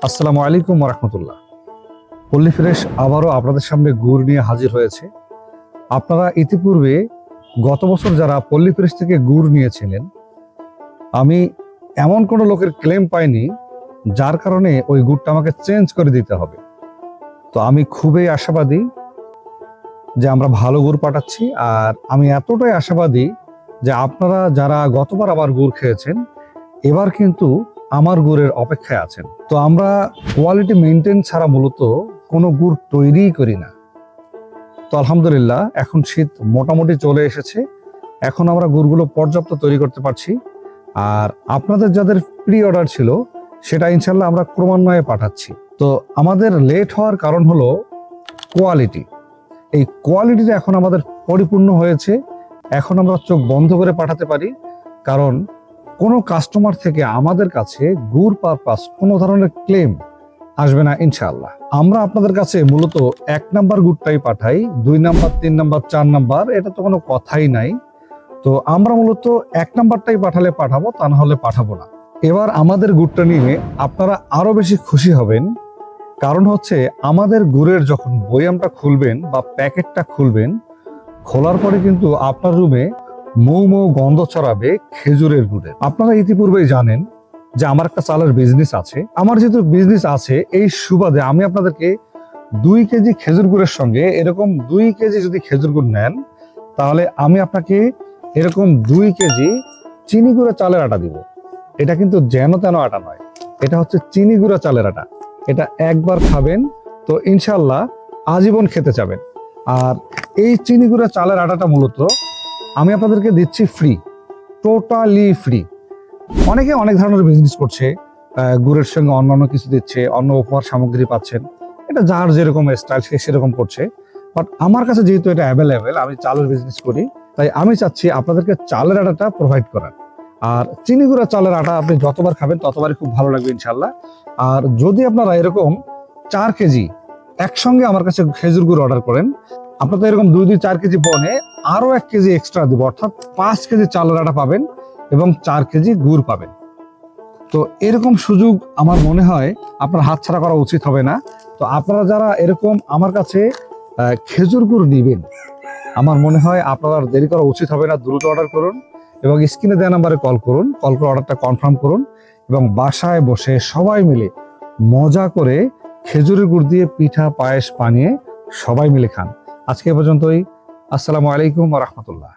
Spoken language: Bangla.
আসসালামু আলাইকুম রহমতুল্লাহ। পল্লী ফ্রেশ আবারও আপনাদের সামনে গুড় নিয়ে হাজির হয়েছে। আপনারা ইতিপূর্বে গত বছর যারা পল্লী ফ্রেশ থেকে গুড় নিয়েছিলেন, আমি এমন কোনো লোকের ক্লেম পাইনি যার কারণে ওই গুড়টা আমাকে চেঞ্জ করে দিতে হবে। তো আমি খুবই আশাবাদী যে আমরা ভালো গুড় পাঠাচ্ছি, আর আমি এতটাই আশাবাদী যে আপনারা যারা গতবার আবার গুড় খেয়েছেন এবার কিন্তু আমার গুড়ের অপেক্ষায় আছেন। তো আমরা কোয়ালিটি মেনটেন ছাড়া মূলত কোনো গুড় তৈরিই করি না। তো আলহামদুলিল্লাহ এখন শীত মোটামুটি চলে এসেছে, এখন আমরা গুড়গুলো পর্যাপ্ত তৈরি করতে পারছি। আর আপনাদের যাদের প্রি অর্ডার ছিল সেটা ইনশাল্লাহ আমরা ক্রমান্বয়ে পাঠাচ্ছি। তো আমাদের লেট হওয়ার কারণ হলো কোয়ালিটি। এই কোয়ালিটিটা এখন আমাদের পরিপূর্ণ হয়েছে, এখন আমরা চোখ বন্ধ করে পাঠাতে পারি, কারণ কোনো কাস্টমার থেকে আমাদের কাছে গুড় পারপাস কোনো ধরনের ক্লেম আসবে না ইনশাআল্লাহ। আমরা আপনাদের কাছে মূলত 1 নাম্বার গুড়টাই পাঠাই, 2 নাম্বার 3 নাম্বার 4 নাম্বার এটা তো কোনো কথাই নাই। তো আমরা মূলত 1 নাম্বারটাই পাঠালে পাঠাবো, তা না হলে পাঠাবো না। এবার আমাদের গুড়টা নিয়ে আপনারা আরো বেশি খুশি হবেন, কারণ হচ্ছে আমাদের গুড়ের যখন বয়ামটা খুলবেন বা প্যাকেটটা খুলবেন, খোলার পরে কিন্তু আপনার রুমে মৌ মৌ গন্ধ ছড়াবে খেজুরের গুড়ের। আপনারা ইতিপূর্বেই জানেন যে আমার একটা চালের বিজনেস আছে। আমার যেহেতু বিজনেস আছে, এই সুবাদে আমি আপনাদেরকে 2 কেজি খেজুর গুড়ের সঙ্গে এরকম 2 কেজি যদি খেজুর গুড় নেন, তাহলে আমি আপনাকে এরকম 2 কেজি চিনি গুঁড়া চালের আটা দিব। এটা কিন্তু যেন তেন আটা নয়, এটা হচ্ছে চিনি গুঁড়া চালের আটা। এটা একবার খাবেন তো ইনশাল্লাহ আজীবন খেতে চাবেন। আর এই চিনি গুঁড়া চালের আটাটা মূলত আমি আপনাদেরকে দিচ্ছি ফ্রি, টোটালি ফ্রি। অনেকে অনেক ধরনের বিজনেস করছে, গুড়ের সঙ্গে অন্যান্য কিছু দিচ্ছে, অন্য উপহার সামগ্রী পাচ্ছেন, এটা যার যেরকম স্টাইল সে সেরকম করছে। বাট আমার কাছে যেহেতু এটা অ্যাভেলেবেল, আমি চালের বিজনেস করি, তাই আমি চাচ্ছি আপনাদেরকে চালের আটাটা প্রোভাইড করার। আর চিনি গুঁড়া চালের আটা আপনি যতবার খাবেন ততবারই খুব ভালো লাগবে ইনশাল্লাহ। আর যদি আপনারা এরকম 4 কেজি একসঙ্গে আমার কাছে খেজুর গুড় অর্ডার করেন, আপনাদের এরকম 2-4 কেজি বনে আরো 1 কেজি এক্সট্রা দিব, অর্থাৎ 5 কেজি চালের আটা পাবেন এবং 4 কেজি গুড় পাবেন। তো এরকম সুযোগ আমার মনে হয় আপনার হাতছাড়া করা উচিত হবে না। তো আপনারা যারা এরকম আমার কাছে খেজুর গুড় নিবেন, আমার মনে হয় আপনার দেরি করা উচিত হবে না, দ্রুত অর্ডার করুন এবং স্ক্রিনে দেওয়া নাম্বারে কল করুন, কল করে অর্ডারটা কনফার্ম করুন এবং বাসায় বসে সবাই মিলে মজা করে খেজুরের গুড় দিয়ে পিঠা পায়েস বানিয়ে সবাই মিলে খান। আজকে এ পর্যন্তই। আসসালামু আলাইকুম ওয়া রাহমাতুল্লাহ।